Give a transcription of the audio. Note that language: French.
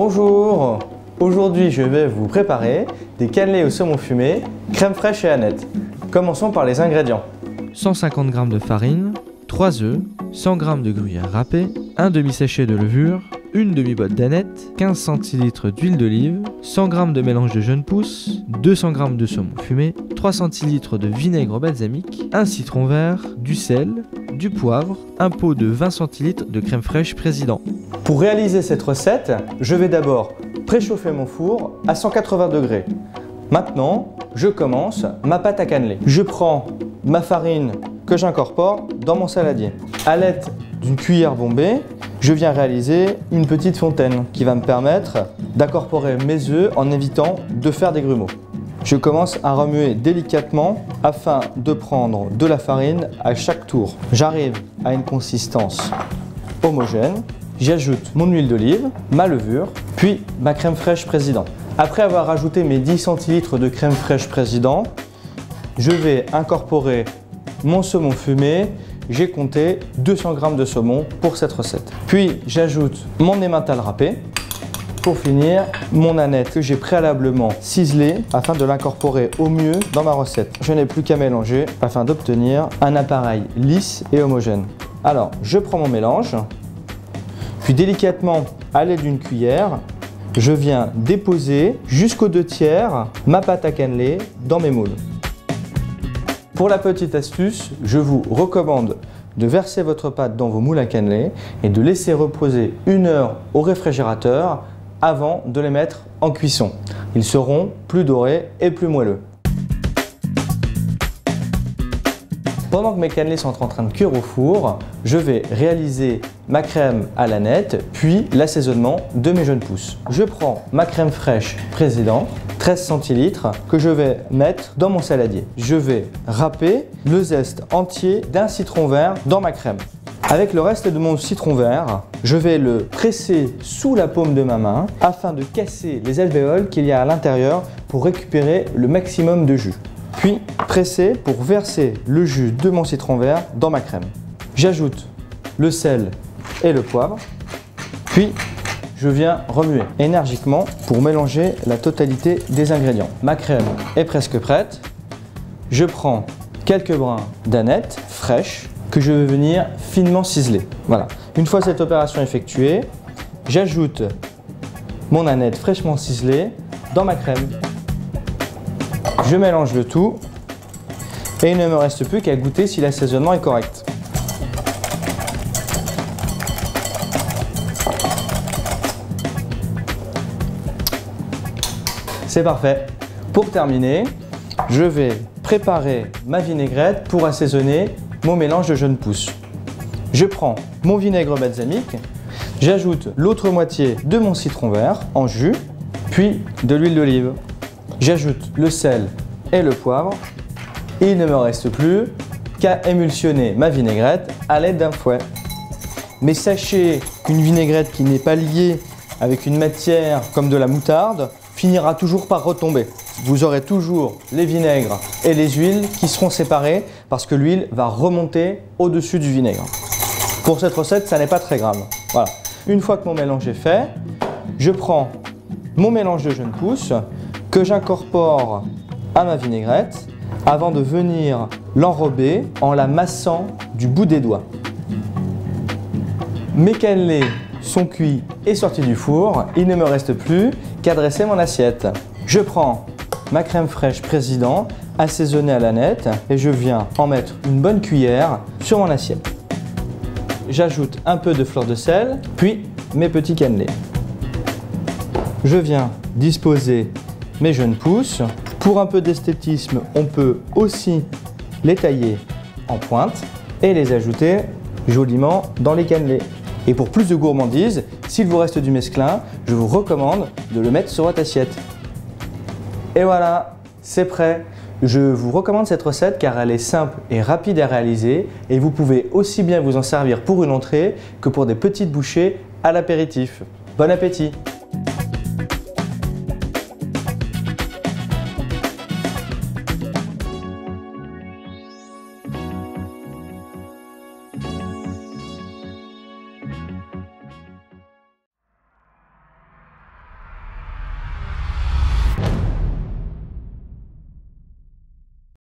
Bonjour! Aujourd'hui, je vais vous préparer des cannelés au saumon fumé, crème fraîche et aneth. Commençons par les ingrédients. 150 g de farine, 3 œufs, 100 g de gruyère râpée, un demi-sachet de levure, une demi-botte d'aneth, 15 cl d'huile d'olive, 100 g de mélange de jeunes pousses, 200 g de saumon fumé, 3 cl de vinaigre balsamique, un citron vert, du sel, du poivre, un pot de 20 cl de crème fraîche Président. Pour réaliser cette recette, je vais d'abord préchauffer mon four à 180 degrés. Maintenant, je commence ma pâte à cannelé. Je prends ma farine que j'incorpore dans mon saladier. À l'aide d'une cuillère bombée, je viens réaliser une petite fontaine qui va me permettre d'incorporer mes œufs en évitant de faire des grumeaux. Je commence à remuer délicatement afin de prendre de la farine à chaque tour. J'arrive à une consistance homogène. J'ajoute mon huile d'olive, ma levure, puis ma crème fraîche Président. Après avoir rajouté mes 10 cl de crème fraîche Président, je vais incorporer mon saumon fumé. J'ai compté 200 g de saumon pour cette recette. Puis j'ajoute mon emmental râpé. Pour finir, mon aneth que j'ai préalablement ciselé afin de l'incorporer au mieux dans ma recette. Je n'ai plus qu'à mélanger afin d'obtenir un appareil lisse et homogène. Alors, je prends mon mélange. Puis délicatement, à l'aide d'une cuillère, je viens déposer jusqu'aux 2/3 ma pâte à cannelé dans mes moules. Pour la petite astuce, je vous recommande de verser votre pâte dans vos moules à cannelé et de laisser reposer 1 heure au réfrigérateur avant de les mettre en cuisson. Ils seront plus dorés et plus moelleux. Pendant que mes cannelés sont en train de cuire au four, je vais réaliser ma crème à l'aneth, puis l'assaisonnement de mes jeunes pousses. Je prends ma crème fraîche Président, 13 cl, que je vais mettre dans mon saladier. Je vais râper le zeste entier d'un citron vert dans ma crème. Avec le reste de mon citron vert, je vais le presser sous la paume de ma main afin de casser les alvéoles qu'il y a à l'intérieur pour récupérer le maximum de jus. Puis presser pour verser le jus de mon citron vert dans ma crème. J'ajoute le sel et le poivre, puis je viens remuer énergiquement pour mélanger la totalité des ingrédients. Ma crème est presque prête. Je prends quelques brins d'aneth fraîche que je vais venir finement ciseler. Voilà. Une fois cette opération effectuée, j'ajoute mon aneth fraîchement ciselée dans ma crème. Je mélange le tout et il ne me reste plus qu'à goûter si l'assaisonnement est correct. C'est parfait. Pour terminer, je vais préparer ma vinaigrette pour assaisonner mon mélange de jeunes pousses. Je prends mon vinaigre balsamique, j'ajoute l'autre moitié de mon citron vert en jus, puis de l'huile d'olive. J'ajoute le sel et le poivre. Il ne me reste plus qu'à émulsionner ma vinaigrette à l'aide d'un fouet. Mais sachez qu'une vinaigrette qui n'est pas liée avec une matière comme de la moutarde finira toujours par retomber. Vous aurez toujours les vinaigres et les huiles qui seront séparées parce que l'huile va remonter au-dessus du vinaigre. Pour cette recette, ça n'est pas très grave. Voilà. Une fois que mon mélange est fait, je prends mon mélange de jeunes pousses que j'incorpore à ma vinaigrette avant de venir l'enrober en la massant du bout des doigts. Mes cannelés sont cuits et sortis du four, il ne me reste plus qu'à dresser mon assiette. Je prends ma crème fraîche Président assaisonnée à l'aneth et je viens en mettre une bonne cuillère sur mon assiette. J'ajoute un peu de fleur de sel, puis mes petits cannelés. Je viens disposer mes jeunes pousses. Pour un peu d'esthétisme, on peut aussi les tailler en pointe et les ajouter joliment dans les cannelés. Et pour plus de gourmandise, s'il vous reste du mesclun, je vous recommande de le mettre sur votre assiette. Et voilà, c'est prêt. Je vous recommande cette recette car elle est simple et rapide à réaliser et vous pouvez aussi bien vous en servir pour une entrée que pour des petites bouchées à l'apéritif. Bon appétit!